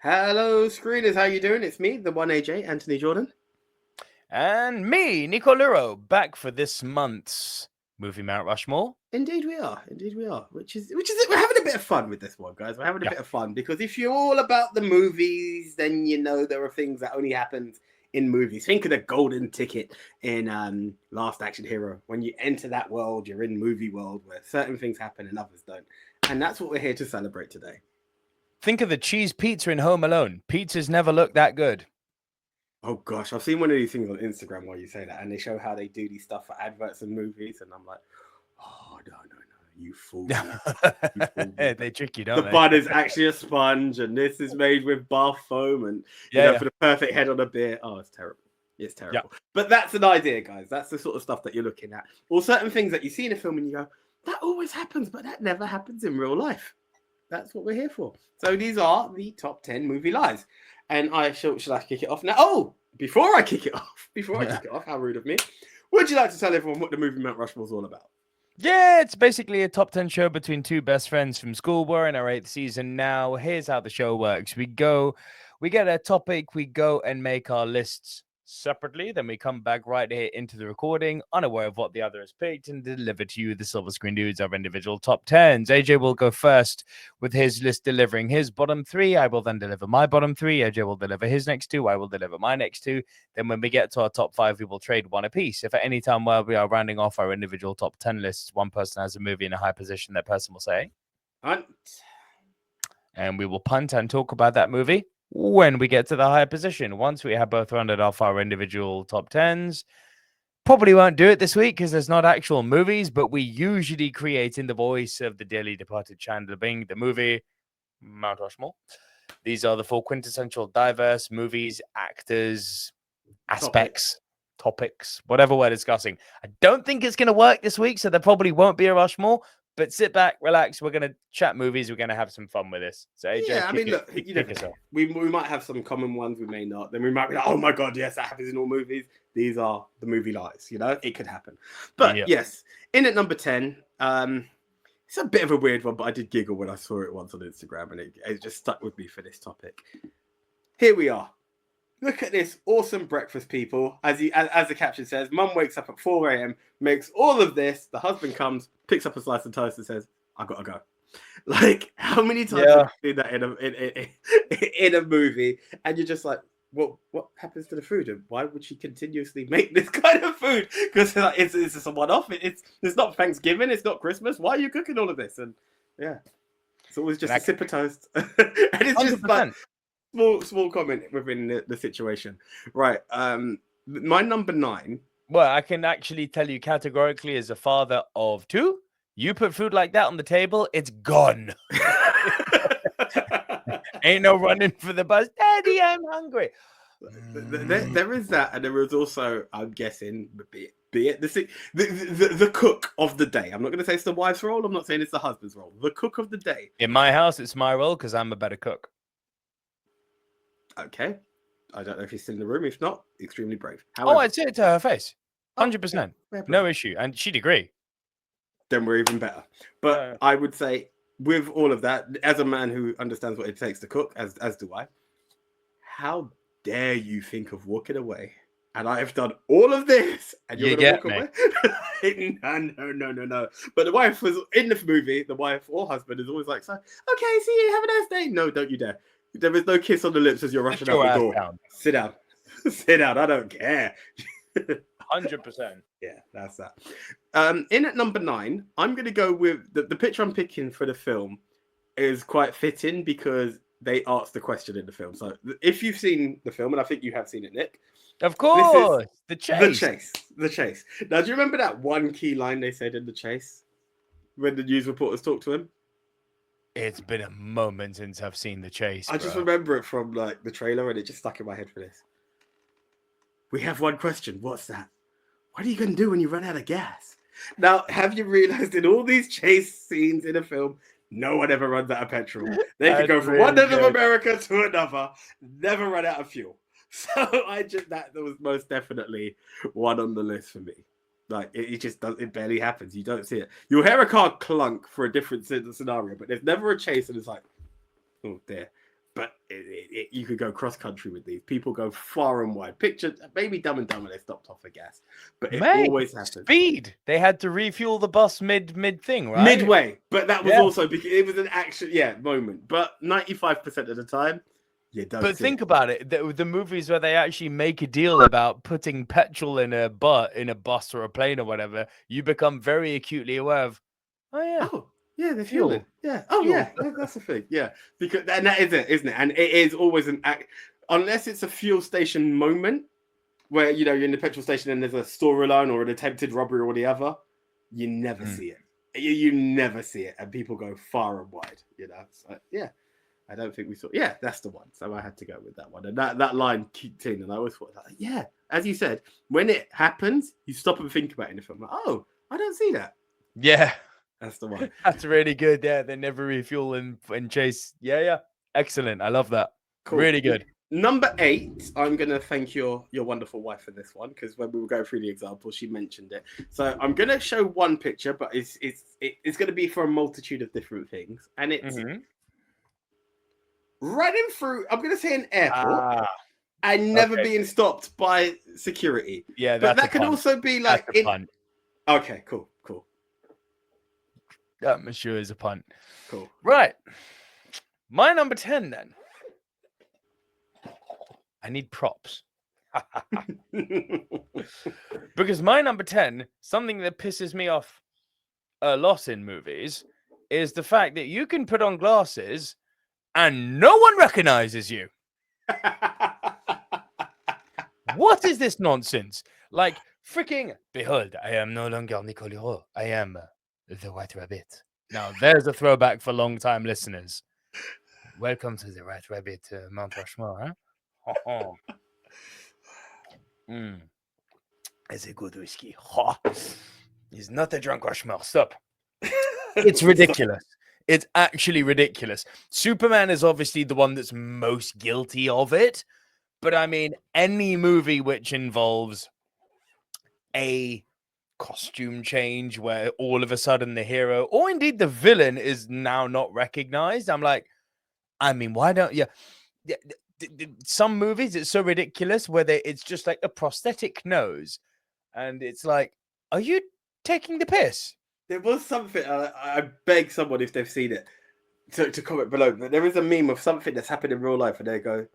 Hello, screeners. How you doing? It's me, the one AJ, Anthony Jordan. And me, Nico Luro, back for this month's movie Mount Rushmore. Indeed we are. Indeed we are. Which is it. We're having a bit of fun with this one, guys. We're having a Yeah. bit of fun because if you're all about the movies, then you know there are things that only happen in movies. Think of the golden ticket in Last Action Hero. When you enter that world, you're in movie world where certain things happen and others don't. And that's what we're here to celebrate today. Think of the cheese pizza in Home Alone. Pizzas never look that good. Oh gosh, I've seen one of these things on Instagram while you say that, and they show how they do these stuff for adverts and movies, and I'm like, oh no, you fool me. They trick you, The don't they? bun is actually a sponge, and this is made with bath foam, and for the perfect head on a beer. Oh, it's terrible. It's terrible. Yeah. But that's an idea, guys. That's the sort of stuff that you're looking at. Or certain things that you see in a film and you go, that always happens, but that never happens in real life. That's what we're here for. So these are the top 10 movie lies. And should I kick it off now? Oh, before I kick it off, how rude of me. Would you like to tell everyone what the movie Mount Rushmore is all about? Yeah, it's basically a top 10 show between two best friends from school. We're in our 8th season now. Here's how the show works. We get a topic, we go and make our lists separately. Then we come back right here into the recording, unaware of what the other has picked, and deliver to you, the Silver Screen Dudes, our individual top 10s. AJ will go first with his list, delivering his bottom 3. I will then deliver my bottom 3. AJ will deliver his next 2. I will deliver my next 2. Then when we get to our top 5, we will trade one apiece. If at any time while we are rounding off our individual top 10 lists, one person has a movie in a high position, that person will say, punt. And we will punt and talk about that movie when we get to the higher position. Once we have both rounded off our individual top 10s, probably won't do it this week because there's not actual movies, but we usually create in the voice of the dearly departed Chandler Bing the movie Mount Rushmore. These are the 4 quintessential diverse movies, actors, aspects, topics, whatever we're discussing. I don't think it's going to work this week, so there probably won't be a Rushmore. But sit back, relax. We're going to chat movies. We're going to have some fun with this. So, AJ, yeah, I mean, look, we might have some common ones, we may not. Then we might be like, oh my God, yes, that happens in all movies. These are the movie lies, it could happen. But yes, in at number 10, it's a bit of a weird one, but I did giggle when I saw it once on Instagram, and it just stuck with me for this topic. Here we are. Look at this awesome breakfast, people. As the caption says, Mum wakes up at 4 a.m., makes all of this. The husband comes, picks up a slice of toast, and says, "I gotta go." Like, how many times have you seen that in a movie? And you're just like, "What happens to the food? And why would she continuously make this kind of food? Because it's just a one-off. It's not Thanksgiving. It's not Christmas. Why are you cooking all of this?" And yeah, it's always just a sip of toast, and it's 100%. Just like. Small comment within the situation. Right. My number 9. Well, I can actually tell you categorically, as a father of 2, you put food like that on the table, it's gone. Ain't no running for the bus. Daddy, I'm hungry. There is that, and there is also, I'm guessing, be it the cook of the day. I'm not going to say it's the wife's role. I'm not saying it's the husband's role. The cook of the day. In my house, it's my role because I'm a better cook. Okay. I don't know if he's still in the room. If not, extremely brave. However, I'd say it to her face. 100%. No issue. And she'd agree. Then we're even better. But I would say, with all of that, as a man who understands what it takes to cook, as do I, how dare you think of walking away? And I have done all of this, and you're going to walk away? No. But the wife was in the movie. The wife or husband is always like, "So, okay, see you. Have a nice day." No, don't you dare. There is no kiss on the lips as you're rushing out the door. Down. Sit down. Sit down. I don't care. 100%. Yeah, that's that. In at number 9, I'm going to go with the picture I'm picking for the film is quite fitting because they asked the question in the film. So if you've seen the film, and I think you have seen it, Nick. Of course. The chase. The chase. Now, do you remember that one key line they said in the chase when the news reporters talked to him? It's been a moment since I've seen the chase. I just remember it from like the trailer, and it just stuck in my head for this. We have one question. What's that? What are you going to do when you run out of gas? Now, have you realized in all these chase scenes in a film, no one ever runs out of petrol? They can go from one end of America to another, never run out of fuel. So that was most definitely one on the list for me. Like it just does. It barely happens. You don't see it. You'll hear a car clunk for a different scenario, but there's never a chase, and it's like, oh dear. but you could go cross country with these. People go far and wide. Picture maybe Dumb and Dumber, they stopped off for gas, but it always happens. Speed. They had to refuel the bus mid thing, right? Midway, but that was also because it was an action moment. But 95% of the time, you don't. But think about it: the movies where they actually make a deal about putting petrol in a bus or a plane or whatever, you become very acutely aware of. Oh yeah. Oh. Yeah, the fuel. Yeah. Oh, yeah. That's the thing. Yeah, because and that is it, isn't it? And it is always an act, unless it's a fuel station moment where you're in the petrol station and there's a storyline or an attempted robbery or whatever. You never see it. You never see it, and people go far and wide. So, yeah. I don't think we saw. Yeah, that's the one. So I had to go with that one, and that line kicked in, and I always thought, yeah, as you said, when it happens, you stop and think about it in the film. Like, oh, I don't see that. Yeah. That's the one. That's really good. Yeah, they never refuel and chase. Yeah. Excellent. I love that. Cool. Really good. Number 8, I'm going to thank your wonderful wife for this one, because when we were going through the example, she mentioned it. So I'm going to show one picture, but it's going to be for a multitude of different things. And it's running through, I'm going to say an airport, and never being stopped by security. Yeah, but that could also be like... punt. Okay, cool. That monsieur is a punt. Cool. Right. My number 10 then. I need props. Because my number 10, something that pisses me off a lot in movies, is the fact that you can put on glasses and no one recognizes you. What is this nonsense? Like, freaking, behold, I am no longer Nicole Leroux. I am... the White Rabbit. Now, there's a throwback for long-time listeners. Welcome to the White Rabbit, Mount Rushmore, huh? It's a good whiskey. It's not a drunk Rushmore. Stop. It's ridiculous. It's actually ridiculous. Superman is obviously the one that's most guilty of it. But, I mean, any movie which involves a costume change where all of a sudden the hero or indeed the villain is now not recognized. I'm like, I mean, why don't you? Some movies it's so ridiculous where it's just like a prosthetic nose, and it's like, are you taking the piss? There was something I beg someone if they've seen it to comment below. But there is a meme of something that's happened in real life, and they go,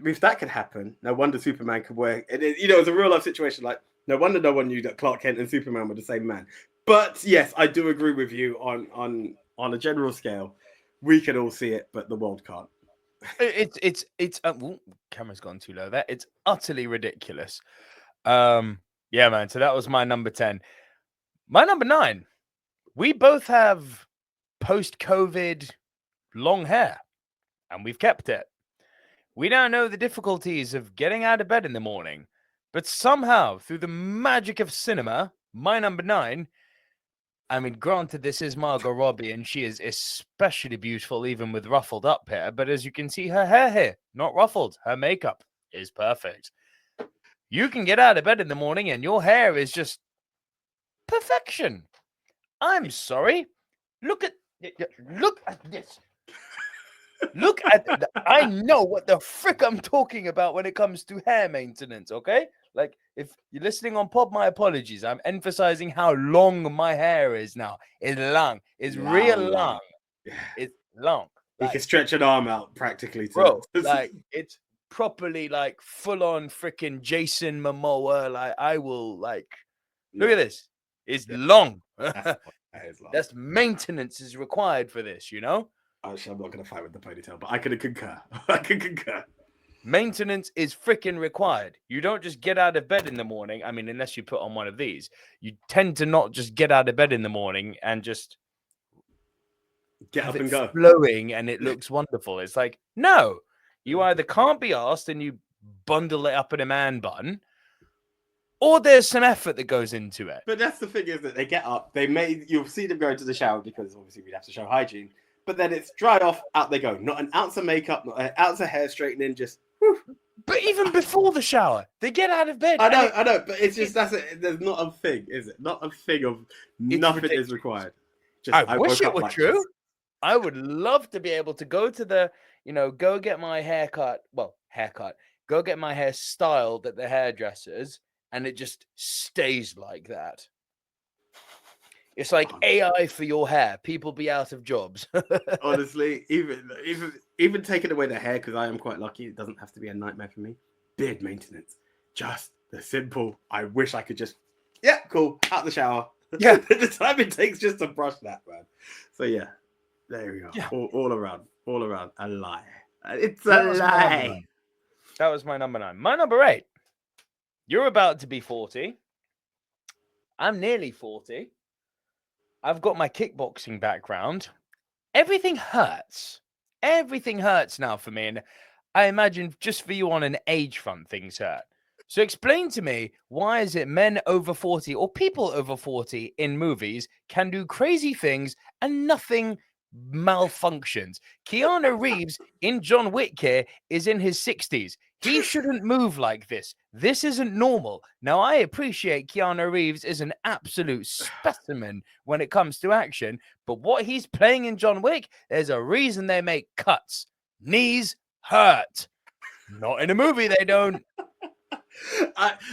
if that could happen, no wonder Superman could wear. It's a real life situation like. No wonder no one knew that Clark Kent and Superman were the same man. But yes, I do agree with you on a general scale. We can all see it, but the world can't. It's camera's gone too low there. It's utterly ridiculous. Yeah, man. So that was my number 10. My number 9. We both have post-COVID long hair, and we've kept it. We now know the difficulties of getting out of bed in the morning. But somehow, through the magic of cinema, my number 9, I mean, granted, this is Margot Robbie, and she is especially beautiful, even with ruffled up hair. But as you can see, her hair here, not ruffled. Her makeup is perfect. You can get out of bed in the morning, and your hair is just perfection. I'm sorry. Look at this. Look at I know what the frick I'm talking about when it comes to hair maintenance, okay? Like, if you're listening on pod, my apologies. I'm emphasizing how long my hair is now. It's long. It's real long. It's long. You can stretch an arm out practically. Bro, like, it's properly, like, full-on freaking Jason Momoa. Like, I will, like... Look at this. It's long. That is long. That's maintenance is required for this, you know? Actually, I'm not going to fight with the ponytail, but I can concur. I can concur. Maintenance is freaking required. You don't just get out of bed in the morning. I mean, unless you put on one of these. You tend to not just get out of bed in the morning and just get up and go. Flowing and it looks wonderful. It's like, no. You either can't be asked and you bundle it up in a man bun, or there's some effort that goes into it. But that's the thing, is that they get up, you'll see them go into the shower because obviously we'd have to show hygiene. But then it's dry off, out they go. Not an ounce of makeup, not an ounce of hair straightening, just whew. But even before the shower, they get out of bed. I know, but it's just there's not a thing, is it? Not a thing of nothing ridiculous. Is required. Just, I wish it were true. This. I would love to be able to go to the go get my haircut. Well, haircut. Go get my hair styled at the hairdressers, and it just stays like that. It's like AI for your hair. People be out of jobs. Honestly, even taking away the hair, because I am quite lucky, it doesn't have to be a nightmare for me. Beard maintenance, just the simple. I wish I could just, cool, out the shower. Yeah, the time it takes just to brush that, man. So yeah, there we go. Yeah. All around, a lie. It's a lie. That was my number 9. My number 8. You're about to be 40. I'm nearly 40. I've got my kickboxing background. Everything hurts. Everything hurts now for me. And I imagine just for you on an age front, things hurt. So explain to me, why is it men over 40 or people over 40 in movies can do crazy things and nothing malfunctions? Keanu Reeves in John Wick here is in his 60s. He shouldn't move like this. This isn't normal. Now, I appreciate Keanu Reeves is an absolute specimen when it comes to action, but what he's playing in John Wick, there's a reason they make cuts. Knees hurt. Not in a movie, they don't.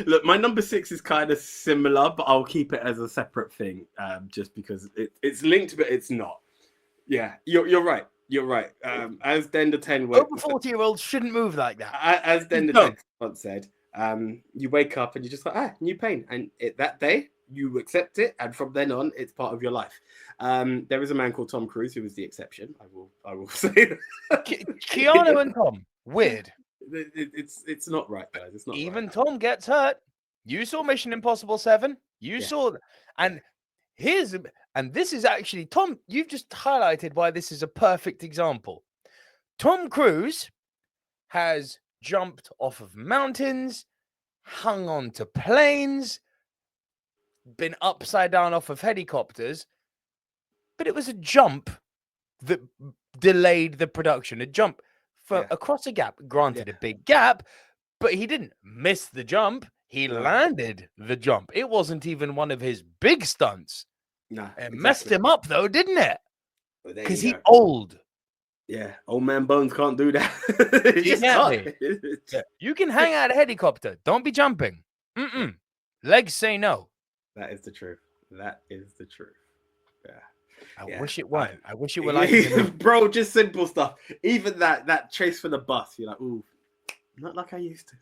Look, my number 6 is kind of similar, but I'll keep it as a separate thing, just because it's linked, but it's not. Yeah, you're right. You're right. As Dender 10 over 40-year-olds shouldn't move like that. As Dender 10 once said, you wake up and you're just like, new pain, and that day you accept it, and from then on, it's part of your life. There is a man called Tom Cruise who was the exception. I will say that. Keanu and Tom, weird. It's not right, guys. It's not. Even right. Tom gets hurt. You saw Mission Impossible 7. You saw, and this is actually, Tom, you've just highlighted why this is a perfect example. Tom Cruise has jumped off of mountains, hung on to planes, been upside down off of helicopters, but it was a jump that delayed the production. A jump across a gap, granted a big gap, but he didn't miss the jump. He landed the jump. It wasn't even one of his big stunts. No, it messed him up though, didn't it? Because he's go. old. Yeah, old man Bones can't do that. You can hang out a helicopter. Don't be jumping. Legs say no. That is the truth. Yeah. I wish it weren't. I wish it were like bro, just simple stuff. Even that chase for the bus, you're like, ooh, not like I used to.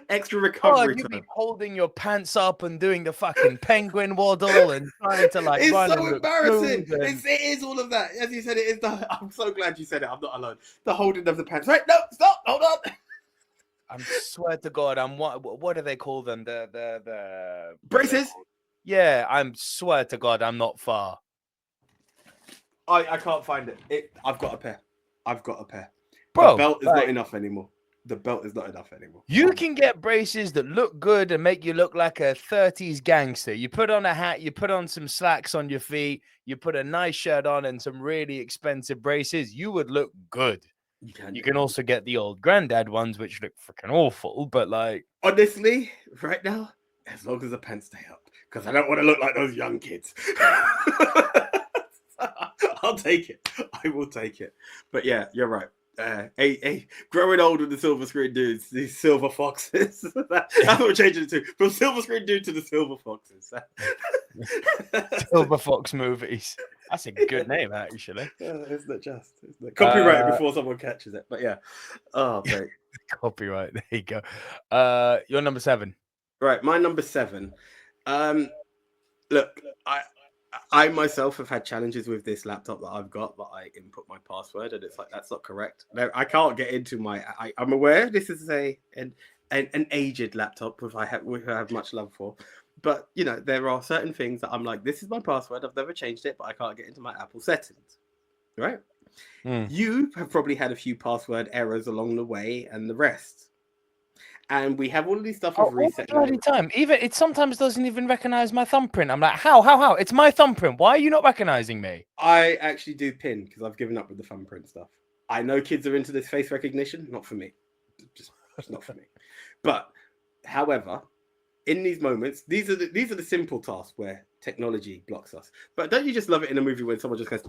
Extra recovery you'd be holding your pants up and doing the fucking penguin waddle and trying to it's run. It's so embarrassing. It is all of that. As you said, it is I'm so glad you said it. I'm not alone. The holding of the pants. Right? No, stop. Hold on. I swear to God, what do they call them? The braces. Yeah, I swear to God, I'm not far. I can't find it. I've got a pair. Bro, the belt is not enough anymore. You can get braces that look good and make you look like a 30s gangster. You put on a hat, you put on some slacks on your feet, you put a nice shirt on and some really expensive braces. You would look good. You can also get the old granddad ones, which look freaking awful. But honestly, right now, as long as the pants stay up, because I don't want to look like those young kids. I'll take it. I will take it. But yeah, you're right. Growing old with the silver screen dudes, these silver foxes. That's what we're changing it to. From silver screen dude to the silver foxes. Silver Fox movies. That's a good name, actually. Isn't it just? Copyrighted before someone catches it. But yeah. Oh, great. Copyright. There you go. Your number 7. Right, my number 7. Look, I myself have had challenges with this laptop that I've got, but I input my password and it's like, that's not correct. No, I can't get into I'm aware this is an aged laptop, which I have much love for. But, there are certain things that I'm like, this is my password. I've never changed it, but I can't get into my Apple settings. Right? You have probably had a few password errors along the way and the rest. And we have all of these stuff of reset. All the time. Even it sometimes doesn't even recognize my thumbprint. I'm like, how? It's my thumbprint. Why are you not recognizing me? I actually do PIN because I've given up with the thumbprint stuff. I know kids are into this face recognition. Not for me. Just not for me. But, however, in these moments, these are the simple tasks where technology blocks us. But don't you just love it in a movie when someone just goes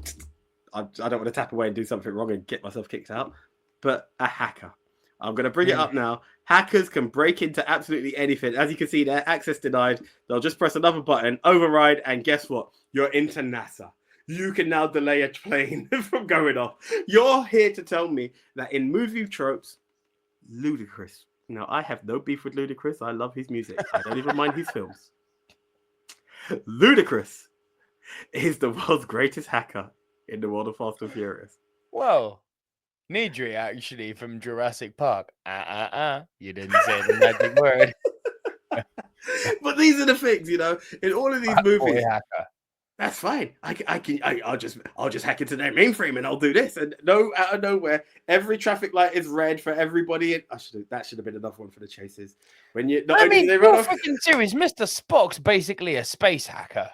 I don't want to tap away and do something wrong and get myself kicked out. But a hacker. I'm going to bring it up now. Hackers can break into absolutely anything. As you can see there, access denied. They'll just press another button, override, and guess what? You're into NASA. You can now delay a plane from going off. You're here to tell me that in movie tropes, Ludacris. Now, I have no beef with Ludacris. I love his music. I don't even mind his films. Ludacris is the world's greatest hacker in the world of Fast and Furious. Well, Nidri, actually, from Jurassic Park. You didn't say the magic word. But these are the things, in all of these movies. Hacker. That's fine. I'll just hack into their mainframe and I'll do this. And no, out of nowhere, every traffic light is red for everybody. That should have been enough one for the chases. When you, I mean, you're freaking serious. Mr. Spock's basically a space hacker.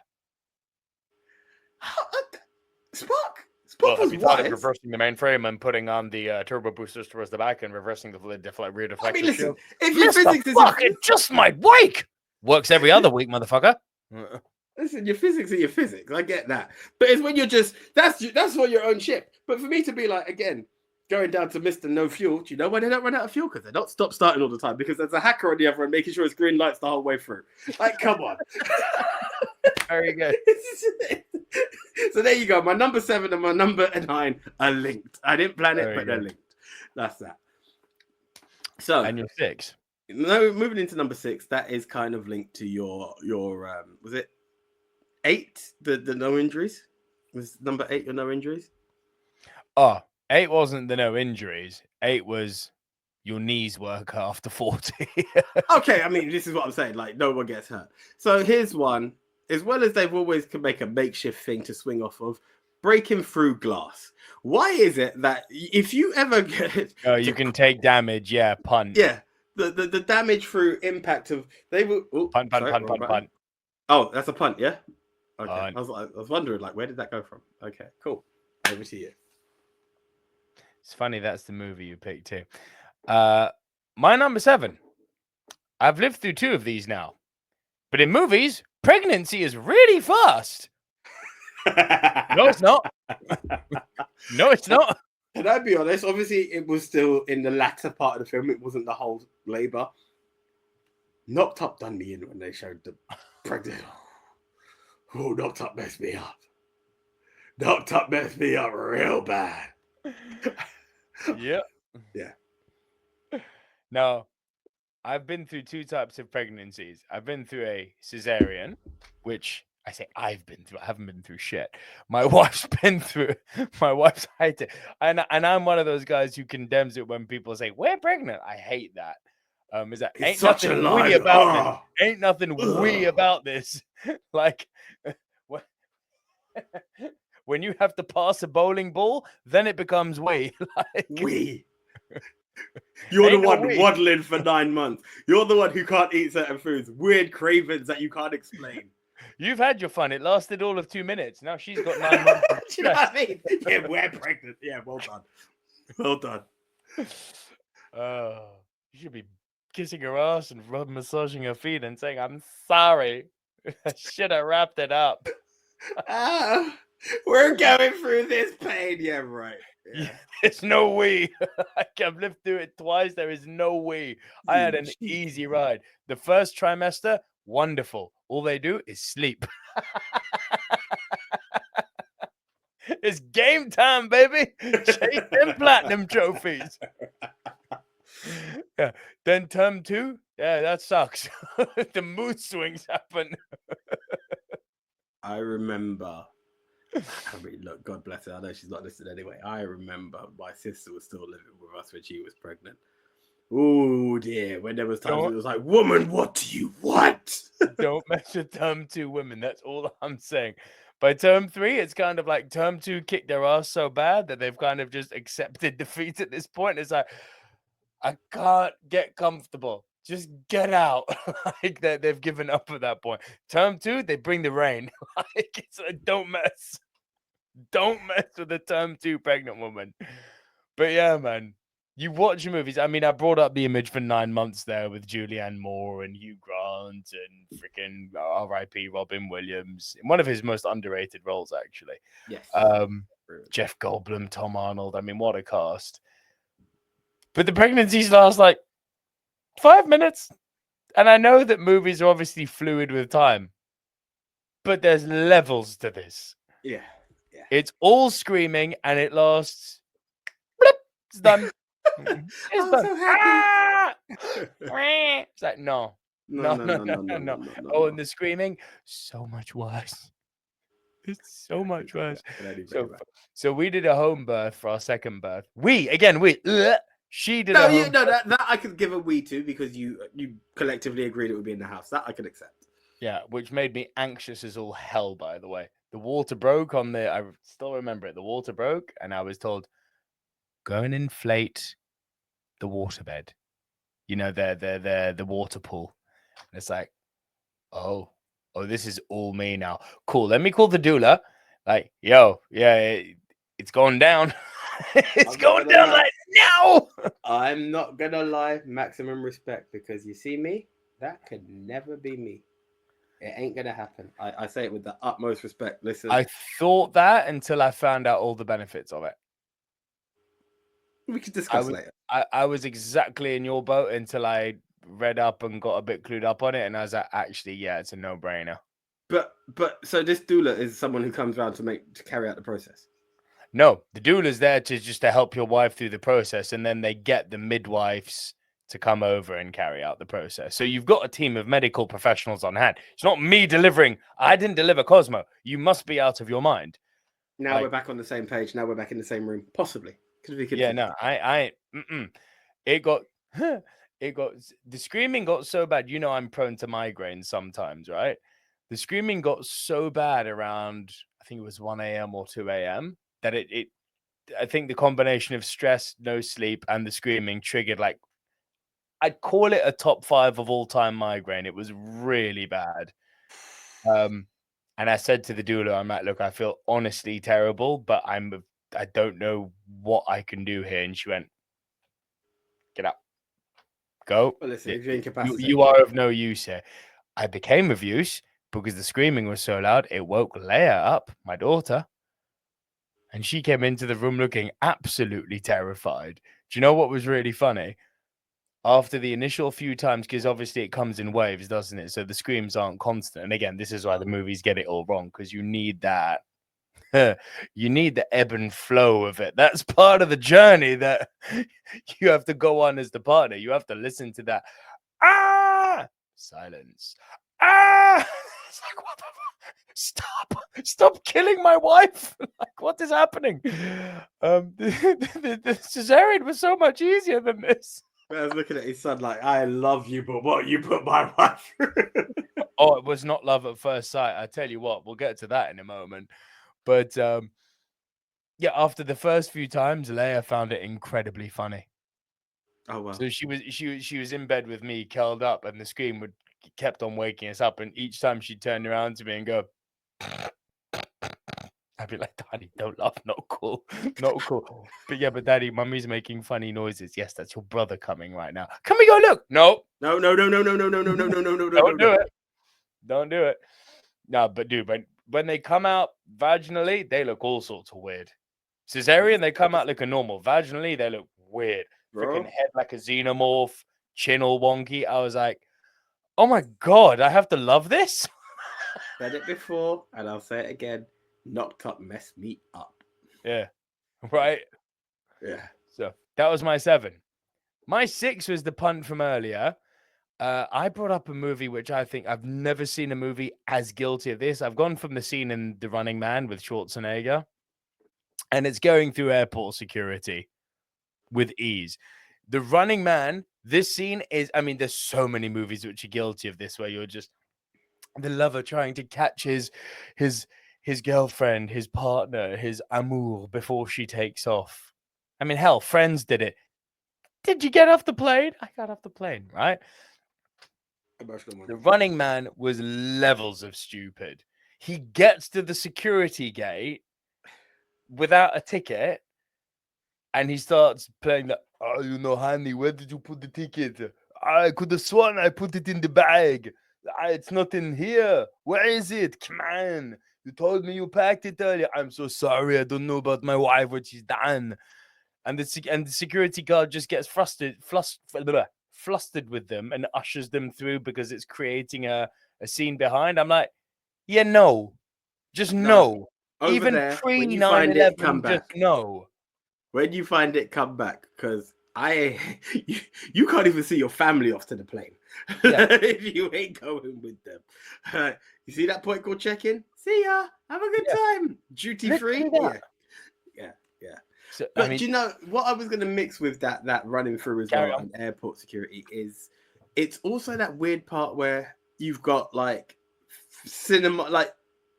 Spock was wise. Reversing the mainframe and putting on the turbo boosters towards the back and reversing the rear deflector. I mean, listen, if your physics is it just might wake. Works every other week, motherfucker. Listen, your physics are your physics. I get that, but it's when you're just that's for your own ship. But for me to be like again, going down to Mr. No Fuel, do you know why they don't run out of fuel? Because they don't stop starting all the time. Because there's a hacker on the other end making sure it's green lights the whole way through. Like, come on. Very good. So there you go. My number 7 and my number 9 are linked. I didn't plan it, but they're linked. That's that. So and your 6. No, moving into number 6, that is kind of linked to your was it 8? The no injuries? Was number 8 your no injuries? Oh, 8 wasn't the no injuries. 8 was your knees work after 40. Okay, I mean, this is what I'm saying. Like, no one gets hurt. So here's one. As well as they've always can make a makeshift thing to swing off of, breaking through glass. Why is it that if you ever get... Oh, you can take damage, punt. Yeah, the damage through impact of... They will... Oh, punt. Oh, that's a punt, yeah? Okay, I was wondering, like, where did that go from? Okay, cool. Over to you. It's funny that's the movie you picked too. My number 7. I've lived through 2 of these now. But in movies, pregnancy is really fast. No, it's not. No, it's not. Can I be honest? Obviously, it was still in the latter part of the film. It wasn't the whole labor. Knocked Up done me in when they showed the pregnant. Oh, Knocked Up messed me up. Knocked Up messed me up real bad. Yeah. Now, I've been through 2 types of pregnancies. I've been through a cesarean, which I say I've been through. I haven't been through shit. My wife's been through. My wife's hate it, and I'm one of those guys who condemns it when people say we're pregnant. I hate that. Is that ain't nothing wee about it? Ain't nothing wee about this. Like when you have to pass a bowling ball, then it becomes wee. Like wee. You're the one waddling for 9 months. You're the one who can't eat certain foods. Weird cravings that you can't explain. You've had your fun. It lasted all of 2 minutes. Now she's got 9 months. Do you know what I mean? Yeah, we're pregnant. Yeah, well done. Well done. You should be kissing her ass and massaging her feet and saying, I'm sorry. I should have wrapped it up. We're going through this pain. Yeah, right. Yeah. It's no way. I've lived through it twice. There is no way. I had an easy ride. The first trimester, wonderful. All they do is sleep. It's game time, baby. Chase them platinum trophies. Yeah. Then term 2, that sucks. The mood swings happen. I remember. I mean, look, God bless her. I know she's not listening anyway. I remember my sister was still living with us when she was pregnant. Oh dear, when there was times it was like, woman, what do you want? Don't mess with term 2 women. That's all I'm saying. By term 3, it's kind of like term 2 kicked their ass so bad that they've kind of just accepted defeat at this point. It's like, I can't get comfortable. Just get out. Like they've given up at that point. Term 2, they bring the rain. Like it's like, don't mess. Don't mess with the term 2 pregnant woman. But yeah, man. You watch movies. I mean, I brought up the image for 9 months there with Julianne Moore and Hugh Grant and freaking R.I.P. Robin Williams in one of his most underrated roles, actually. Yes. Jeff Goldblum, Tom Arnold. I mean, what a cast. But the pregnancies last like 5 minutes. And I know that movies are obviously fluid with time, but there's levels to this. Yeah. It's all screaming and it lasts. Blip, it's done. I'm so happy. It's like, no. Oh, and the screaming, so much worse. It's so much worse. So we did a home birth for our second birth. She did that I could give a we to because you collectively agreed it would be in the house. That I could accept. Yeah, which made me anxious as all hell, by the way. The water broke I still remember it. The water broke and I was told, go and inflate the waterbed. You know, the water pool. And it's like, oh, this is all me now. Cool. Let me call the doula. Like, yo, yeah, it's going down. It's going down like now. I'm not gonna lie, maximum respect, because you see me, that could never be me. It ain't gonna happen. I say it with the utmost respect. Listen, I thought that until I found out all the benefits of it. We could discuss later. I was exactly in your boat until I read up and got a bit clued up on it, and I was like, actually, yeah, it's a no-brainer. But so this doula is someone who comes around to carry out the process. No, the doula is there to help your wife through the process, and then they get the midwives to come over and carry out the process. So you've got a team of medical professionals on hand. It's not me delivering. I didn't deliver Cosmo. You must be out of your mind. Now we're back on the same page. Now we're back in the same room, possibly. It got the screaming got so bad. You know, I'm prone to migraines sometimes, right? The screaming got so bad around, I think it was 1 a.m. or 2 a.m. that I think the combination of stress, no sleep, and the screaming triggered, like, I'd call it a top 5 of all time migraine. It was really bad. And I said to the doula, I'm like, look, I feel honestly terrible, but I don't know what I can do here. And she went, get up, go. Well, listen, if you're incapacitated, you are of no use here. I became of use because the screaming was so loud. It woke Leia up, my daughter. And she came into the room looking absolutely terrified. Do you know what was really funny? After the initial few times, because obviously it comes in waves, doesn't it? So the screams aren't constant. And again, this is why the movies get it all wrong, because you need that. You need the ebb and flow of it. That's part of the journey that you have to go on as the partner. You have to listen to that. Silence. It's like, what the fuck? Stop killing my wife. Like, what is happening? The cesarean was so much easier than this. I was looking at his son like, I love you, but what you put my wife through? Oh, it was not love at first sight. I tell you what, we'll get to that in a moment. But yeah, after the first few times, Leia found it incredibly funny. Oh wow! So she was in bed with me, curled up, and the scream kept on waking us up. And each time she'd turn around to me and go, I'd be like, Daddy, don't laugh, not cool, not cool. But Daddy, Mummy's making funny noises. Yes, that's your brother coming right now. Can we go look? No. No. Don't do it. No, but dude, when they come out vaginally, they look all sorts of weird. Cesarean, they come out looking normal. Vaginally, they look weird. Freaking head like a xenomorph, chin all wonky. I was like, oh my God, I have to love this? Said it before, and I'll say it again. Knocked up messed me up. Yeah. Right? Yeah. So that was my 7. My 6 was the punt from earlier. I brought up a movie which I think I've never seen a movie as guilty of this. I've gone from the scene in The Running Man with Schwarzenegger, and it's going through airport security with ease. The Running Man, this scene is, I mean, there's so many movies which are guilty of this, where you're just the lover trying to catch his girlfriend, his partner, his amour before she takes off. I mean, hell, Friends did it. Did you get off the plane? I got off the plane, right? The Running Man was levels of stupid. He gets to the security gate without a ticket, And he starts playing that, oh, you know, honey, where did you put the ticket? I could have sworn I put it in the bag. It's not in here. Where is it? Come on. You told me you packed it earlier. I'm so sorry. I don't know about my wife, what she's done. And the security guard just gets flustered with them and ushers them through because it's creating a scene behind. I'm like, yeah, no. Just no. Even there, pre 9/11, just no. When you find it, come back, because you can't even see your family off to the plane if you ain't going with them. You see that point called check-in? See ya. Have a good time. Duty free. Yeah. So, but do you know what I was going to mix with that running through as well and airport security is it's also that weird part where you've got like cinema, like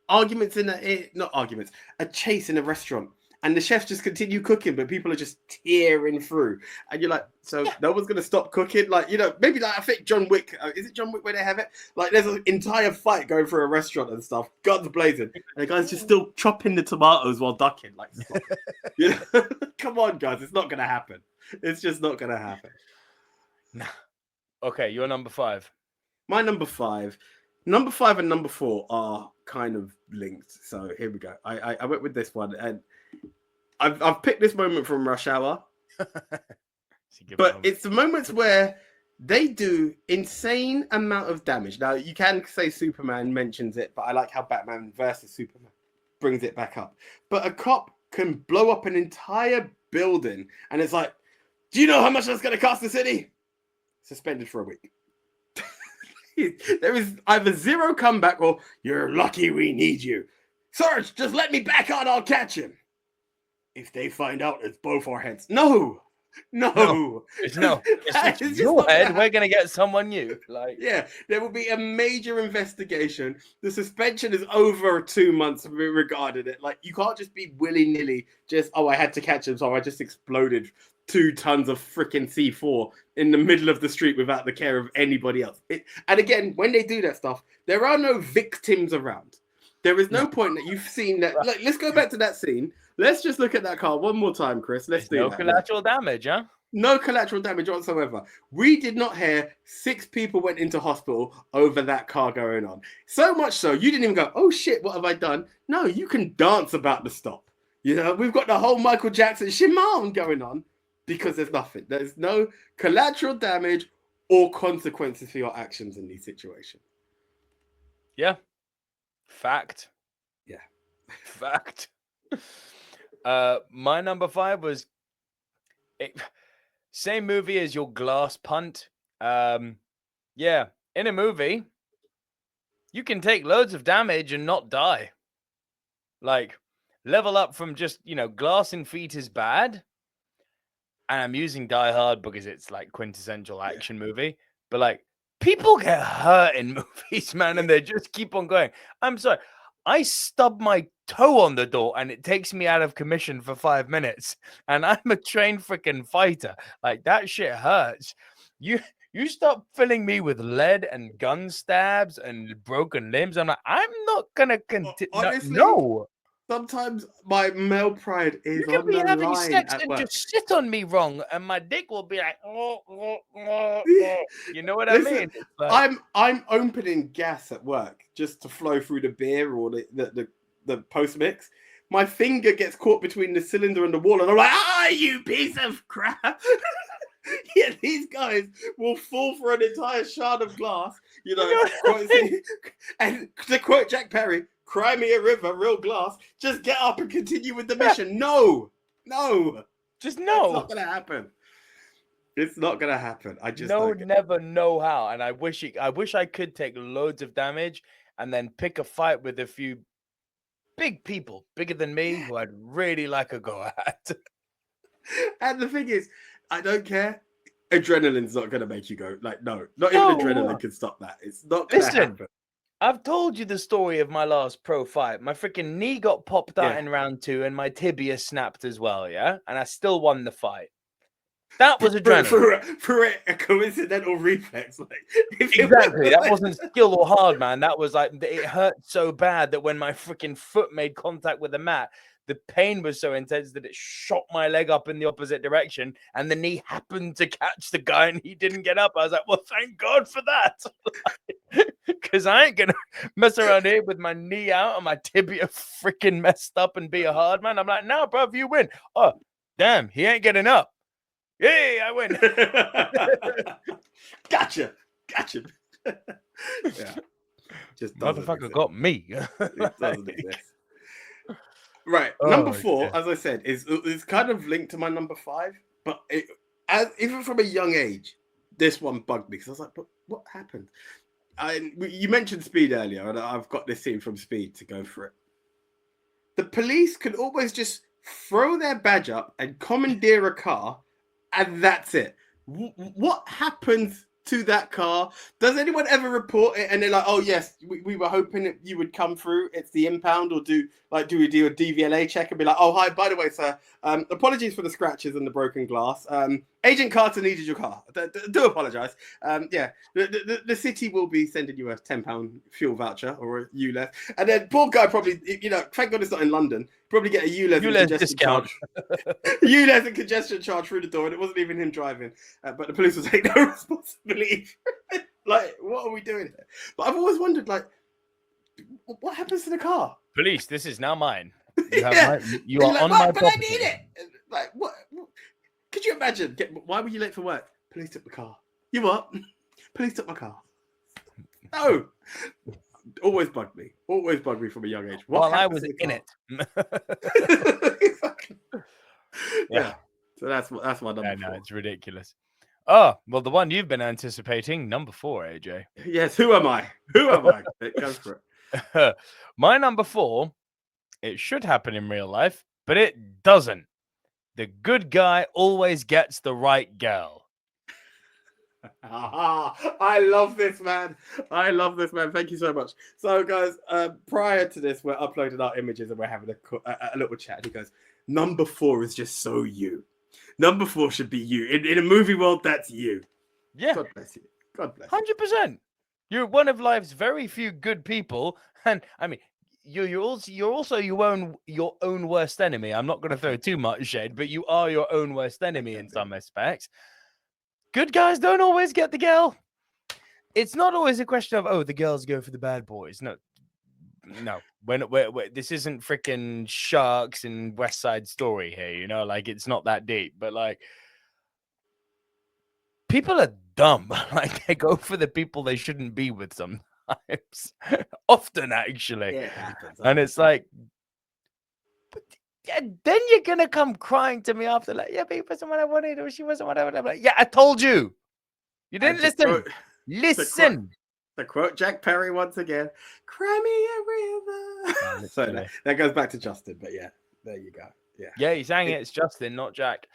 arguments not arguments, a chase in a restaurant. And the chefs just continue cooking, but people are just tearing through. And you're like, so no one's going to stop cooking? Like, you know, maybe like I think John Wick, is it John Wick where they have it? Like there's an entire fight going through a restaurant and stuff, guns blazing. And the guy's just still chopping the tomatoes while ducking. Like, stop. You know? Come on, guys, it's not going to happen. It's just not going to happen. No. Okay, you're number 5. My number 5. Number 5 and number 4 are kind of linked. So here we go. I went with this one, and I've picked this moment from Rush Hour, but it's the moments where they do insane amount of damage. Now you can say Superman mentions it, but I like how Batman versus Superman brings it back up. But a cop can blow up an entire building, and it's like, do you know how much that's going to cost the city? Suspended for a week. There is either zero comeback or you're lucky we need you. Sarge, just let me back on, I'll catch him. If they find out, it's both our heads. No. It's your head. We're going to get someone new. Like, yeah, there will be a major investigation. The suspension is over 2 months regarding it. Like, you can't just be willy-nilly just, I had to catch him, so I just exploded 2 tons of freaking C4 in the middle of the street without the care of anybody else. And again, when they do that stuff, there are no victims around. There is no point that you've seen that. Like, let's go back to that scene. Let's just look at that car one more time, Chris. Let's do no collateral damage, huh? No collateral damage whatsoever. We did not hear 6 people went into hospital over that car going on. So much so, you didn't even go, oh shit, what have I done? No, you can dance about the stop. You know, we've got the whole Michael Jackson Shimon going on because there's nothing. There's no collateral damage or consequences for your actions in these situations. Yeah. Fact. Yeah. Fact. My number 5 was same movie as your glass punt. Yeah, in a movie, you can take loads of damage and not die. Like, level up from just, glass in feet is bad. And I'm using Die Hard because it's like quintessential action movie. But like, people get hurt in movies, man, and they just keep on going. I'm sorry. I stub my toe on the door and it takes me out of commission for 5 minutes. And I'm a trained freaking fighter. Like, that shit hurts. You stop filling me with lead and gun stabs and broken limbs. I'm like, I'm not gonna continue. Honestly, no. Sometimes my male pride is you can on be the having line sex at and work. just sit on me wrong, and my dick will be like, you know what Listen, I mean? Like, I'm opening gas at work just to flow through the beer or the post mix. My finger gets caught between the cylinder and the wall, and I'm like, you piece of crap. Yeah, these guys will fall for an entire shard of glass, and to quote Jack Perry, cry me a river, real glass, just get up and continue with the mission. No. Just no. It's not going to happen. It's not going to happen. I just never know how. And I wish I could take loads of damage and then pick a fight with a few big people, bigger than me, who I'd really like a go at. And the thing is, I don't care. Adrenaline's not going to make you go, like, no. Not even adrenaline can stop that. It's not going to happen. I've told you the story of my last pro fight. My freaking knee got popped out in round 2 and my tibia snapped as well, yeah? And I still won the fight. That was adrenaline. For a coincidental reflex. Like, exactly. That wasn't skill or hard, man. That was like, it hurt so bad that when my freaking foot made contact with the mat, the pain was so intense that it shot my leg up in the opposite direction, and the knee happened to catch the guy and he didn't get up. I was like, well, thank God for that. Because I ain't going to mess around here with my knee out and my tibia freaking messed up and be a hard man. I'm like, no, bro, you win. Oh, damn, he ain't getting up. Yay, I win. Gotcha. Yeah. Just motherfucker got me. It doesn't exist. Right, number 4, as I said, is kind of linked to my number 5, but even from a young age, this one bugged me because I was like, "But what happened?" You mentioned Speed earlier, and I've got this scene from Speed to go for it. The police could always just throw their badge up and commandeer a car, and that's it. What happens to that car? Does anyone ever report it? And they're like, "Oh yes, we were hoping that you would come through. It's the impound." Or do we do a DVLA check and be like, "Oh hi, by the way, sir, apologies for the scratches and the broken glass. Agent Carter needed your car. Do apologize. Yeah, the city will be sending you a £10 fuel voucher or a ULEZ." And then poor guy probably, thank God it's not in London, probably get a ULEZ discount. ULEZ and congestion charge through the door, and it wasn't even him driving. But the police will take no responsibility. Like, what are we doing here? But I've always wondered, like, what happens to the car? Police, this is now mine. You are on my property. But I need it. Like, what? Could you imagine? Why were you late for work? Police took the car. You what? Police took my car. No. Always bugged me. Always bugged me from a young age. While I was in it. Yeah. So that's my number 4. No, it's ridiculous. Oh, well, the one you've been anticipating, number 4, AJ. Yes, who am I? Go for it. My number 4, it should happen in real life, but it doesn't. The good guy always gets the right girl. I love this, man. Thank you so much. So, guys, prior to this, we're uploading our images and we're having a little chat. He goes, number 4 is just so you. Number 4 should be you. In a movie world, that's you. Yeah. God bless you. 100%. You're one of life's very few good people. And, I mean, you're also your own worst enemy. I'm not going to throw too much shade, but you are your own worst enemy in some aspects. Good guys don't always get the girl. It's not always a question of, the girls go for the bad boys. No. This isn't freaking Sharks and West Side Story here, like it's not that deep. But like, people are dumb. Like they go for the people they shouldn't be with sometimes. Often, actually. Yeah, it happens. And it's like, yeah, then you're gonna come crying to me after, like, yeah, but he wasn't what I wanted, or she wasn't what I wanted. I'm like, yeah, I told you. You didn't listen. Listen. To quote Jack Perry once again, "Cry me a river." So that goes back to Justin, but yeah, there you go. Yeah, he sang it. It's Justin, not Jack.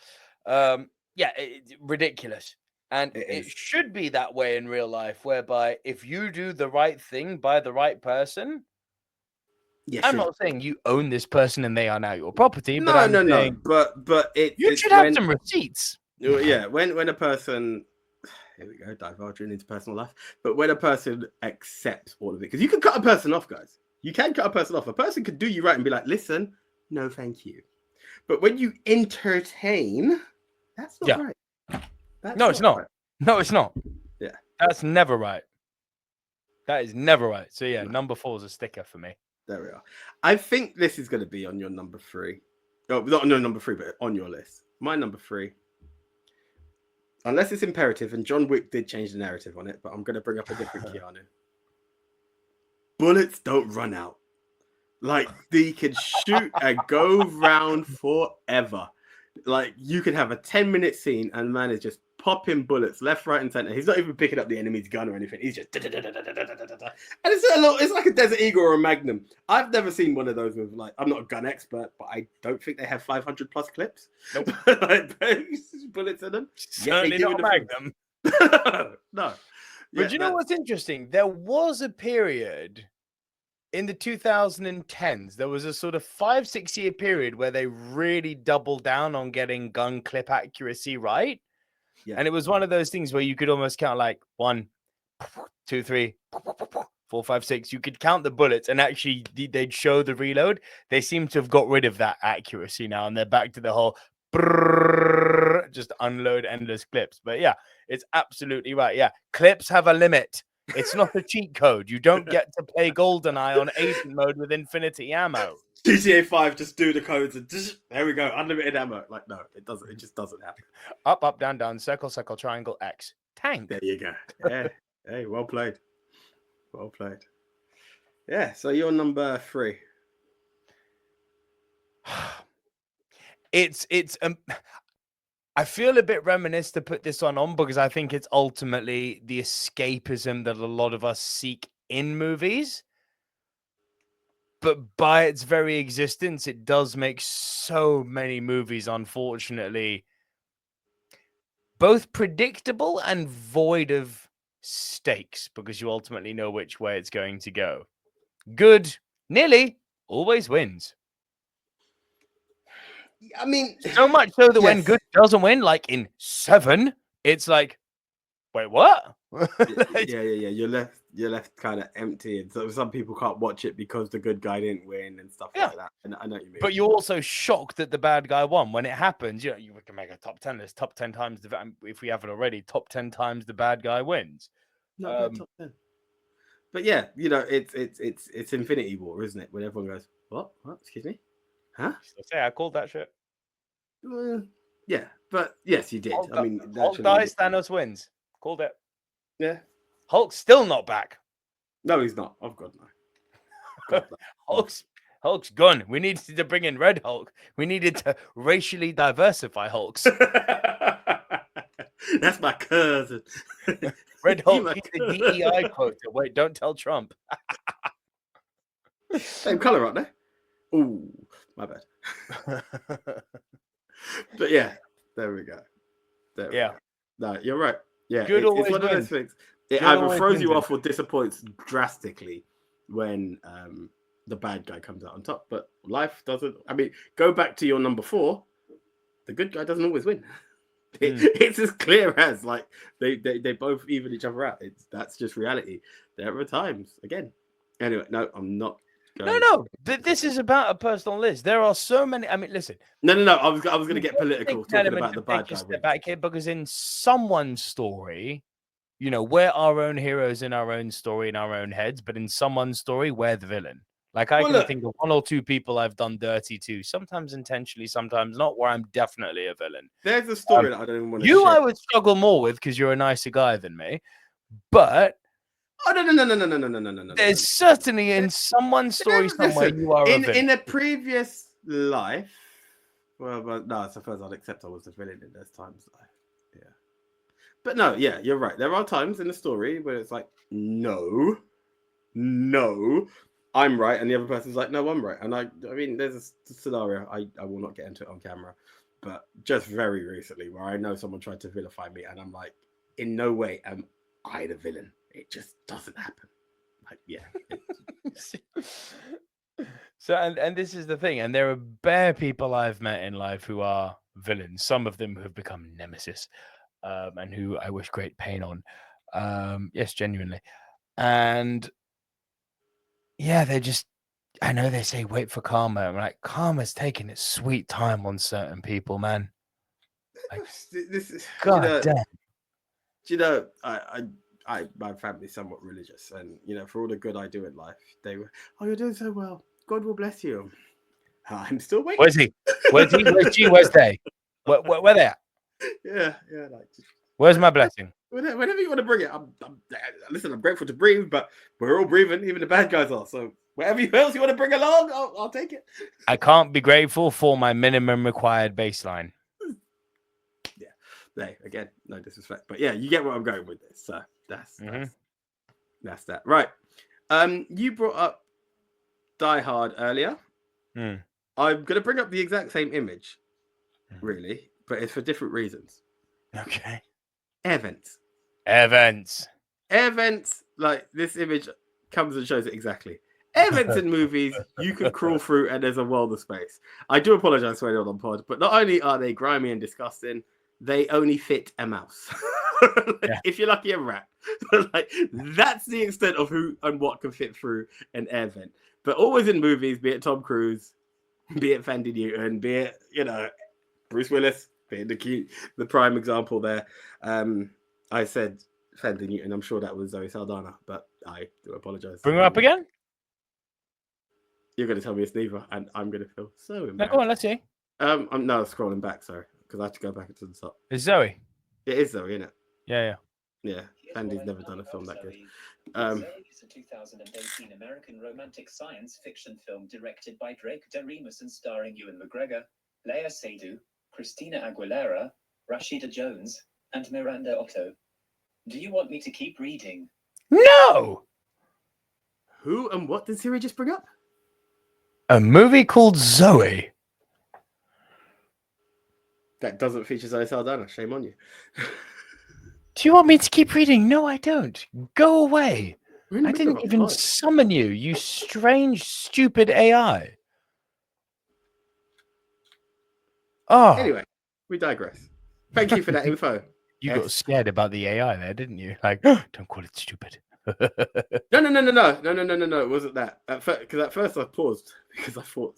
It's ridiculous. And it should be that way in real life, whereby if you do the right thing by the right person, I'm not saying you own this person and they are now your property. No. But you should have some receipts. Yeah, when a person, here we go, divulging into personal life. But when a person accepts all of it, because you can cut a person off, guys. You can cut a person off. A person could do you right and be like, "Listen, no, thank you." But when you entertain, that's not right. No, it's not. Right. No, it's not. Yeah. That's never right. That is never right. So, yeah, number 4 is a sticker for me. There we are. I think this is going to be on your number 3. Oh, not on your number 3, but on your list. My number 3. Unless it's imperative, and John Wick did change the narrative on it, but I'm going to bring up a different Keanu. Bullets don't run out. Like, they can shoot and go round forever. Like, you can have a 10-minute scene and the man is just popping bullets left, right, and center. He's not even picking up the enemy's gun or anything. He's just and it's like a Desert Eagle or a Magnum. I've never seen one of those with, like, I'm not a gun expert, but I don't think they have 500 plus clips. Nope. Like, bullets in them. Certainly not a Magnum. No. But you know what's interesting? There was a period in the 2010s, there was a sort of 5-6 year period where they really doubled down on getting gun clip accuracy right. Yeah. And it was one of those things where you could almost count like 1, 2, 3, 4, 5, 6. You could count the bullets, and actually they'd show the reload. They seem to have got rid of that accuracy now, and they're back to the whole just unload endless clips. But yeah, it's absolutely right. Yeah, clips have a limit. It's not a cheat code. You don't get to play GoldenEye on agent mode with infinity ammo. GTA 5, just do the codes and there we go, unlimited ammo. Like, no, it doesn't. It just doesn't happen. Up, up, down, down, circle, circle, triangle, X. Tank. There you go. Yeah. Hey, well played. Well played. Yeah. So you're number 3. It's I feel a bit reminiscent to put this on because I think it's ultimately the escapism that a lot of us seek in movies. But by its very existence, it does make so many movies, unfortunately, both predictable and void of stakes because you ultimately know which way it's going to go. Good, nearly, always wins. I mean, so much so that when good doesn't win, like in 7, it's like, wait, what? yeah. You're left kind of empty, and so some people can't watch it because the good guy didn't win and stuff like that. And I know what you mean. But you're also shocked that the bad guy won when it happens. You know, you can make a top 10 list, top 10 times if we haven't already, top 10 times the bad guy wins. Not top 10. But yeah, you know, it's Infinity War, isn't it? When everyone goes, what? Excuse me? Huh? So I called that shit. Yeah, but yes, you did. I mean, Hulk dies, Thanos wins. Called it. Yeah. Hulk's still not back. No, he's not. Oh God, no. Hulk's gone. We needed to bring in Red Hulk. We needed to racially diversify Hulks. That's my cousin. Red Hulk is the DEI quota. Wait, don't tell Trump. Same color, aren't they? Ooh, my bad. But yeah, there we go. There we go. No, you're right. Yeah, Good it's one of those things. It either throws you off or disappoints drastically when the bad guy comes out on top. But life doesn't. I mean, go back to your number 4. The good guy doesn't always win. It's as clear as like they both even each other out. That's just reality. There are times again. Anyway, no, I'm not. No. This is about a personal list. There are so many. I mean, listen. No. I was going to get political talking about the bad guy. Step back here, because in someone's story, you know, we're our own heroes in our own story in our own heads, but in someone's story, we're the villain. Like I can think of 1 or 2 people I've done dirty to, sometimes intentionally, sometimes not, where I'm definitely a villain. There's a story that I don't even want to share. I would struggle more with because you're a nicer guy than me, but. Oh no! There's certainly in someone's story somewhere you are a villain. In a previous life. Well, but no, I suppose I'd accept I was the villain in those times. Yeah, but no, yeah, you're right. There are times in the story where it's like, no, I'm right, and the other person's like, no, I'm right. And I mean, there's a scenario I will not get into it on camera, but just very recently where I know someone tried to vilify me, and I'm like, in no way am I the villain. It just doesn't happen. Like, yeah. So, and this is the thing, and there are bare people I've met in life who are villains. Some of them have become nemesis, and who I wish great pain on. Yes, genuinely. And yeah, they just, I know they say wait for karma. I'm like, karma's taking its sweet time on certain people, man. Like, this is God damn. You know, my family's somewhat religious, and you know, for all the good I do in life, they were, oh, you're doing so well. God will bless you. I'm still waiting. Where's he? Where's he? Where's they? Where they at? Yeah. Like, where's my blessing? Whenever you want to bring it, listen. I'm grateful to breathe, but we're all breathing. Even the bad guys are. So whatever else you want to bring along, I'll take it. I can't be grateful for my minimum required baseline. Yeah. Hey, again, no disrespect, but yeah, you get where I'm going with this. So that's that. Right. You brought up Die Hard earlier. I'm going to bring up the exact same image, really, but it's for different reasons. Okay. Events. Like this image comes and shows it exactly. Events in movies you can crawl through, and there's a world of space. I do apologize for anyone on pod, but not only are they grimy and disgusting, they only fit a mouse. If you're lucky, a rat. Like that's the extent of who and what can fit through an air vent. But always in movies, be it Tom Cruise, be it Thandie Newton, be it Bruce Willis, being the prime example there. I said Thandie Newton. I'm sure that was Zoe Saldana, but I do apologize. Bring her up again. You're going to tell me it's neither, and I'm going to feel so embarrassed. No, go on, let's see. I'm scrolling back, sorry, because I have to go back to the top. It's Zoe. It is Zoe, isn't it? Yeah. Thandie's never done a film that good. Zoe is a 2018 American romantic science fiction film directed by Drake Doremus and starring Ewan McGregor, Lea Seydoux, Christina Aguilera, Rashida Jones, and Miranda Otto. Do you want me to keep reading? No! Who and what did Siri just bring up? A movie called Zoe. That doesn't feature Zoe Saldana. Shame on you. Do you want me to keep reading? No, I don't. Go away. I didn't even summon you, you strange, stupid AI. Oh. Anyway, we digress. Thank you for that info. You got scared about the AI there, didn't you? Like, don't call it stupid. No. It wasn't that. Because at first I paused because I thought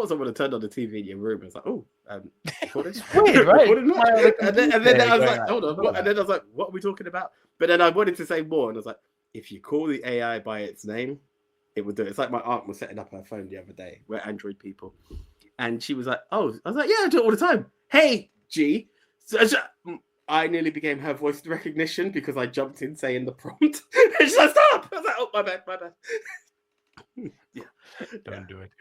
someone had turned on the TV in your room. I was like, oh, recording? Weird, right? and then I was like, hold on. What? And then I was like, what are we talking about? But then I wanted to say more, and I was like, if you call the AI by its name, it would do it. It's like my aunt was setting up her phone the other day. We're Android people. And she was like, oh, I was like, yeah, I do it all the time. Hey, G. So I nearly became her voice recognition because I jumped in saying the prompt. And she's like, stop. I was like, oh, my bad. Don't do it.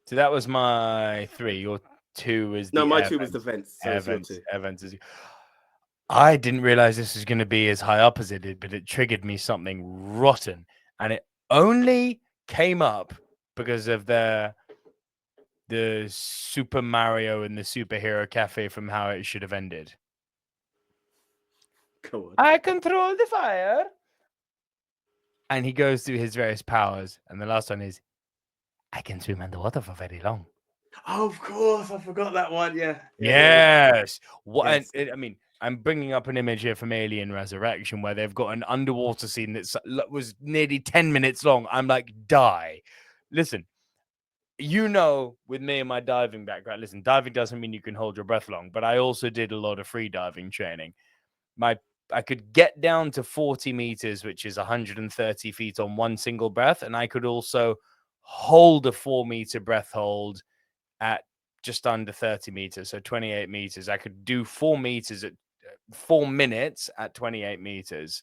So that was my 3. Your 2 is my 2 was the vents. So Evans is. I didn't realize this was going to be as high up as it did, but it triggered me something rotten, and it only came up because of the Super Mario and the Superhero Cafe from how it should have ended. Go on. I control the fire. And he goes through his various powers. And the last one is, I can swim underwater for very long. Oh, of course. I forgot that one. Yeah. Yes. What? Yes. I mean, I'm bringing up an image here from Alien Resurrection where they've got an underwater scene that was nearly 10 minutes long. I'm like, die. Listen, with me and my diving background, listen, diving doesn't mean you can hold your breath long, but I also did a lot of free diving training. I could get down to 40 meters, which is 130 feet on one single breath. And I could also hold a 4-meter breath hold at just under 30 meters. So 28 meters. I could do 4 meters at 4 minutes at 28 meters.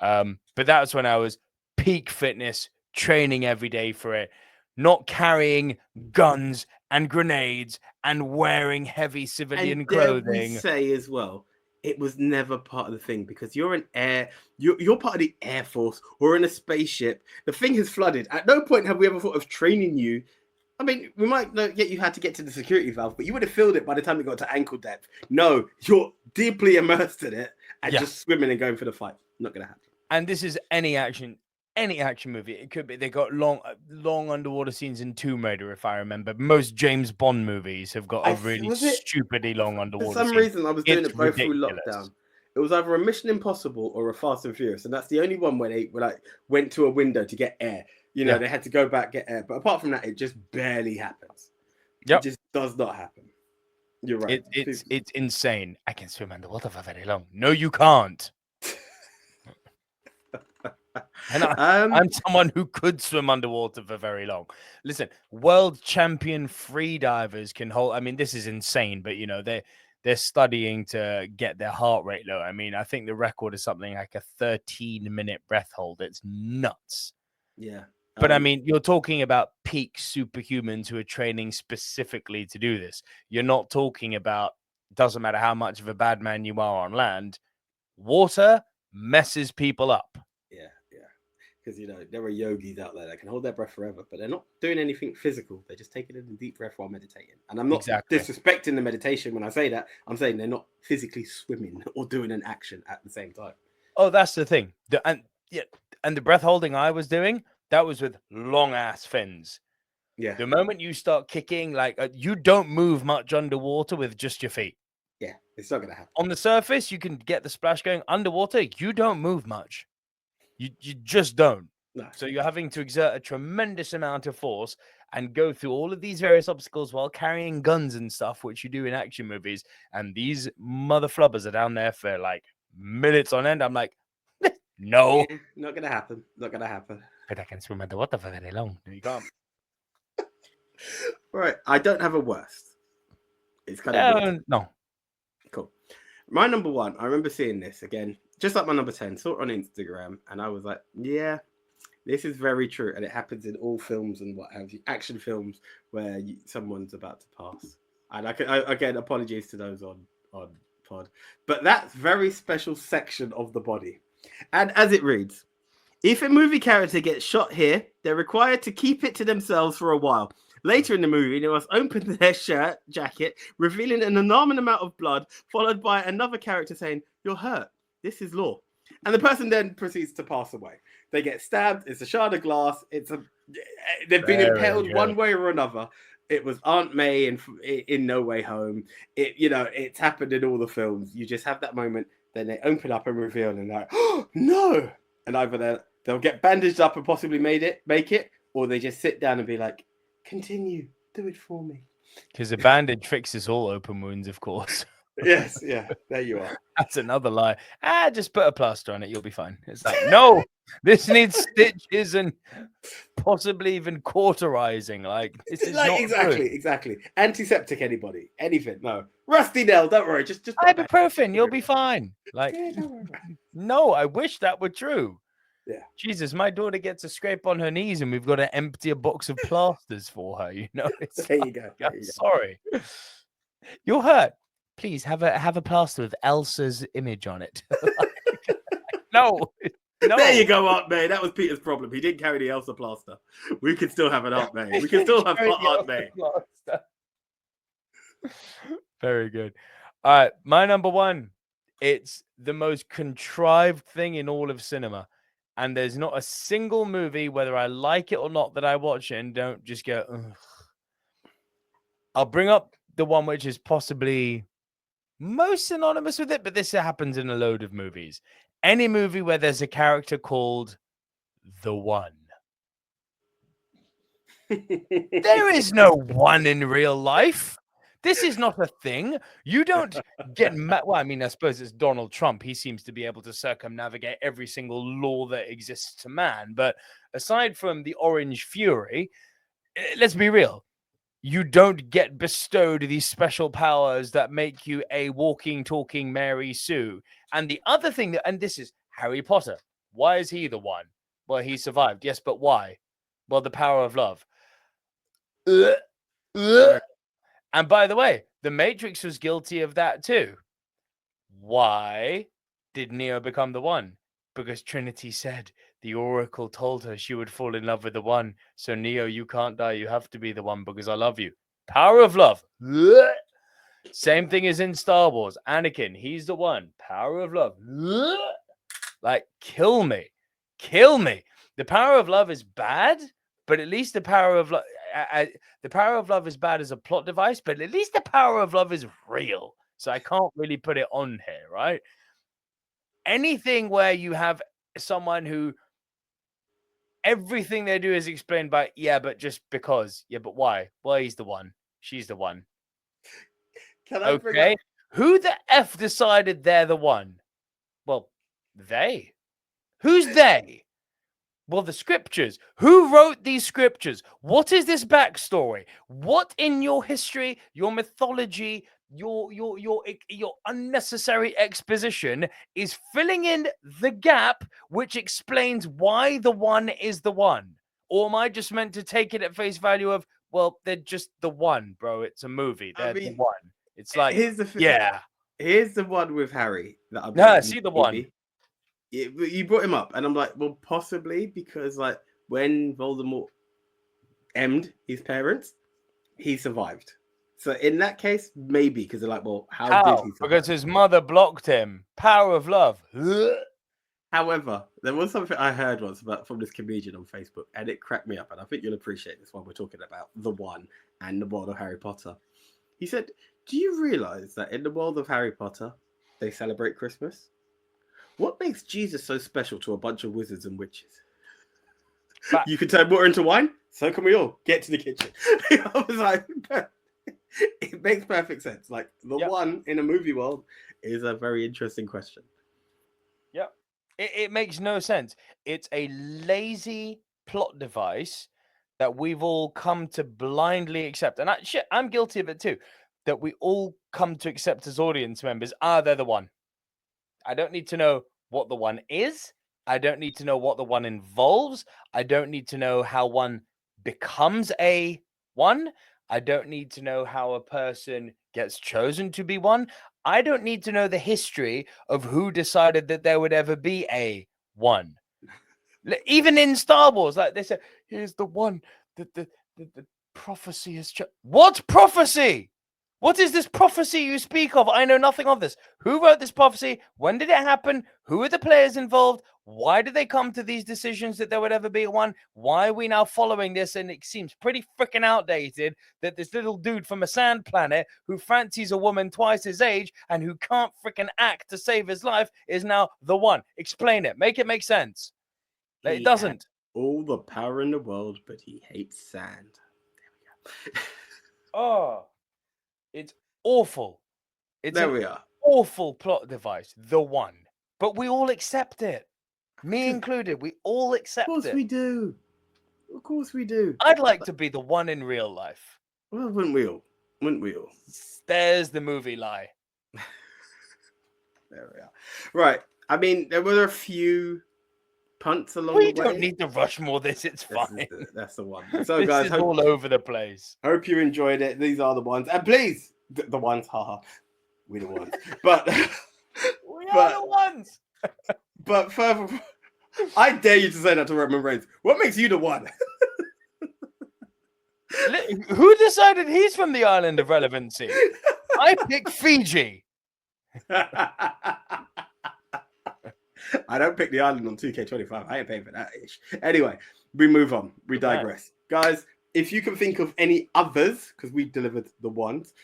But that's when I was peak fitness, training every day for it, not carrying guns and grenades and wearing heavy civilian clothing. Say as well, it was never part of the thing because you're you're part of the Air Force or in a spaceship. The thing has flooded. At no point have we ever thought of training you. I mean, we might not get you had to get to the security valve, but you would have filled it by the time you got to ankle depth. No, you're deeply immersed in it and just swimming and going for the fight. Not going to happen. And this is any action movie. It could be. They got long underwater scenes in Tomb Raider, if I remember. Most James Bond movies have got a really stupidly long underwater scene. For some reason, I was doing it both through lockdown. It was either a Mission Impossible or a Fast and Furious, and that's the only one where they went to a window to get air. They had to go back, get air. But apart from that, it just barely happens. Yep. It just does not happen. You're right. It's insane. I can swim underwater for very long. No, you can't. And I'm someone who could swim underwater for very long. Listen, world champion free divers can hold. I mean, this is insane, but they're studying to get their heart rate low. I mean, I think the record is something like a 13-minute breath hold. It's nuts. Yeah. But I mean, you're talking about peak superhumans who are training specifically to do this. You're not talking about, doesn't matter how much of a bad man you are on land, water messes people up. Yeah. Because, there are yogis out there that can hold their breath forever, but they're not doing anything physical. They're just taking a deep breath while meditating. And I'm not disrespecting the meditation when I say that. I'm saying they're not physically swimming or doing an action at the same time. Oh, that's the thing. And the breath holding I was doing, that was with long ass fins. Yeah. The moment you start kicking, you don't move much underwater with just your feet. Yeah, it's not gonna happen. On the surface, you can get the splash going. Underwater, you don't move much. You just don't. No. So you're having to exert a tremendous amount of force and go through all of these various obstacles while carrying guns and stuff, which you do in action movies. And these mother flubbers are down there for like minutes on end. I'm like, no. Yeah, not gonna happen. Not gonna happen. But I can swim underwater for very long. No, you can't. Right. I don't have a worst. It's kind of weird. No. Cool. My number one, I remember seeing this again, just like my number 10, saw it on Instagram, and I was like, yeah, this is very true. And it happens in all films and what have you, action films where someone's about to pass. And again, apologies to those on pod. But that very special section of the body. And as it reads, if a movie character gets shot here, they're required to keep it to themselves for a while. Later in the movie, they must open their jacket, revealing an enormous amount of blood, followed by another character saying, "You're hurt. This is law." And the person then proceeds to pass away. They get stabbed. It's a shard of glass. They've been impaled one way or another. It was Aunt May in No Way Home. It's happened in all the films. You just have that moment. Then they open up and reveal, and they're like, "Oh no!" And either they'll get bandaged up and possibly make it, or they just sit down and be like, "Continue, do it for me." Because a bandage fixes all open wounds, of course. Yes, yeah, there you are. That's another lie. Just put a plaster on it, you'll be fine. It's like, no, this needs stitches and possibly even cauterizing. Like, this is like, not exactly. Antiseptic, anybody, anything? No, rusty nail. Don't worry, just ibuprofen. You'll be fine. Like, yeah, don't worry. no, I wish that were true. Yeah. Jesus, my daughter gets a scrape on her knees, and we've got to empty a box of plasters for her. It's there you go. Sorry, you're hurt. Please have a plaster with Elsa's image on it. No. There you go, Aunt May. That was Peter's problem. He didn't carry the Elsa plaster. We can still have an Aunt May. We can still have Aunt May. Very good. All right, my number one. It's the most contrived thing in all of cinema. And there's not a single movie, whether I like it or not, that I watch it and don't just go, ugh. I'll bring up the one which is possibly most synonymous with it, but this happens in a load of movies. Any movie where there's a character called the One. There is no one in real life. This is not a thing. You don't get mad. Well, I mean, I suppose it's Donald Trump. He seems to be able to circumnavigate every single law that exists to man. But aside from the Orange Fury, let's be real. You don't get bestowed these special powers that make you a walking, talking Mary Sue. And the other thing and this is Harry Potter. Why is he the one? Well, he survived. Yes, but why? Well, the power of love. And by the way, the Matrix was guilty of that too. Why did Neo become the One? Because Trinity said the Oracle told her she would fall in love with the One. So Neo, you can't die. You have to be the One because I love you. Power of love. Same thing as in Star Wars. Anakin, he's the One. Power of love. Like, kill me. Kill me. The power of love is bad, but at least the power of love... the power of love is bad as a plot device, but at least the power of love is real. So I can't really put it on here, right? Anything where you have someone who everything they do is explained by, yeah, but just because. Yeah, but why? Well, he's the One. She's the One. Okay. Who the F decided they're the One? Well, they. Who's they? Well, the scriptures. Who wrote these scriptures? What is this backstory? What in your history, your mythology, your unnecessary exposition is filling in the gap which explains why the One is the One? Or am I just meant to take it at face value of, well, they're just the One, bro. It's a movie. They're the One. It's like, here's the one with Harry. See the One. You brought him up, and I'm like, well, possibly because like when Voldemort emmed his parents, he survived. So in that case, maybe because they're like, well, how did he survive? Because his mother blocked him. Power of love. However, there was something I heard once from this comedian on Facebook, and it cracked me up. And I think you'll appreciate this while we're talking about the One and the world of Harry Potter. He said, Do you realize that in the world of Harry Potter, they celebrate Christmas? What makes Jesus so special to a bunch of wizards and witches? But- You can turn water into wine, so can we all. Get to the kitchen. I was like, it makes perfect sense. Like, the one in a movie world is a very interesting question. Yeah. It makes no sense. It's a lazy plot device that we've all come to blindly accept. And I'm guilty of it too. That we all come to accept as audience members. They're the one. I don't need to know what the one is. I don't need to know what the one involves. I don't need to know how one becomes a one. I don't need to know how a person gets chosen to be one. I don't need to know the history of who decided that there would ever be a one. Even in Star Wars, like they said, here's the one that the prophecy has. What prophecy? What is this prophecy you speak of? I know nothing of this. Who wrote this prophecy? When did it happen? Who are the players involved? Why did they come to these decisions that there would ever be one? Why are we now following this? And it seems pretty freaking outdated that this little dude from a sand planet who fancies a woman twice his age and who can't freaking act to save his life is now the one. Explain it. Make it make sense. It doesn't. All the power in the world, but he hates sand. There we go. Oh. It's awful. It's there we are. Awful plot device. The one. But we all accept it. Me included. We all accept it. Of course we do. Of course we do. I'd like to be the one in real life. Well, wouldn't we all? Wouldn't we all? There's the movie lie. There we are. Right. I mean, there were a few punts along the way. We don't need to rush more this. It's fine. That's the one. So, guys, is all over the place. Hope you enjoyed it. These are the ones. And please, the ones, haha. We're the ones. But we are the ones. But further, I dare you to say that to Roman Reigns. What makes you the one? Who decided he's from the island of relevancy? I pick Fiji. I don't pick the island on 2K25. I ain't paying for that ish. Anyway, we move on. We digress. Guys, if you can think of any others, because we delivered the ones,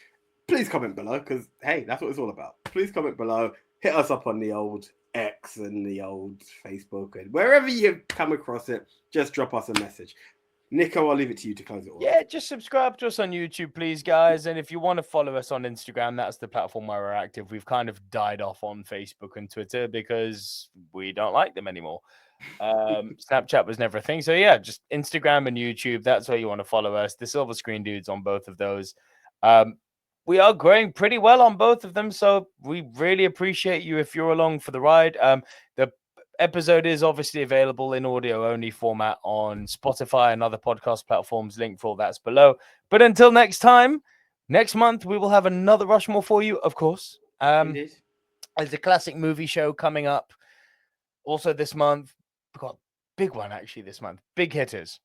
please comment below, because, hey, that's what it's all about. Please comment below. Hit us up on the old X and the old Facebook, and wherever you come across it, just drop us a message. Nico, I'll leave it to you to close it all. Yeah, just subscribe to us on YouTube, please, guys. And if you want to follow us on Instagram, that's the platform where we're active. We've kind of died off on Facebook and Twitter because we don't like them anymore. Snapchat was never a thing. So, yeah, just Instagram and YouTube. That's where you want to follow us. The Silver Screen Dudes on both of those. We are growing pretty well on both of them. So we really appreciate you if you're along for the ride. The episode is obviously available in audio-only format on Spotify and other podcast platforms. Link for all that's below. But until next time, next month, we will have another Rushmore for you, of course. There's a classic movie show coming up. Also this month, we've got a big one actually this month. Big hitters.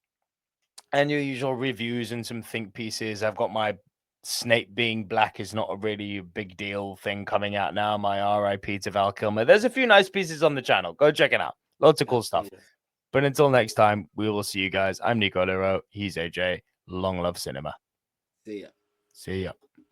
And your usual reviews and some think pieces. I've got my Snape being black is not a really big deal thing coming out now. My RIP to Val Kilmer. There's a few nice pieces on the channel. Go check it out. Lots of cool stuff. But until next time, we will see you guys. I'm Nico Lero. He's AJ. Long love cinema. See ya. See ya.